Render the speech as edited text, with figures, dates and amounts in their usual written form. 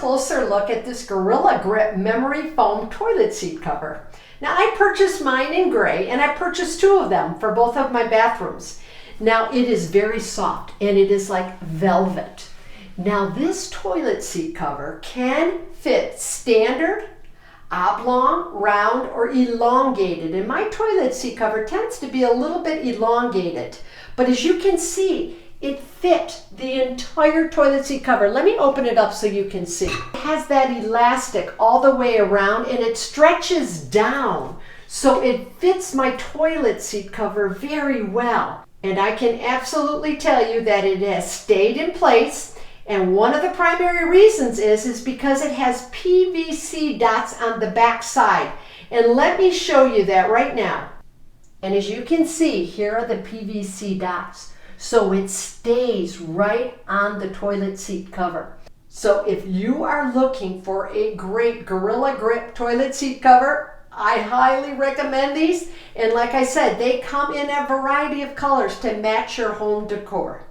closer look at this Gorilla Grip memory foam toilet seat cover. Now I purchased mine in gray, and I purchased 2 of them for both of my bathrooms. Now it is very soft and it is like velvet. Now this toilet seat cover can fit standard, oblong, round, or elongated. And my toilet seat cover tends to be a little bit elongated. But as you can see, it fit the entire toilet seat cover. Let me open it up so you can see. It has that elastic all the way around and it stretches down. So it fits my toilet seat cover very well. And I can absolutely tell you that it has stayed in place. And one of the primary reasons is because it has PVC dots on the back side. And let me show you that right now. And as you can see, here are the PVC dots. So it stays right on the toilet seat cover. So if you are looking for a great Gorilla Grip toilet seat cover, I highly recommend these. And like I said, they come in a variety of colors to match your home decor.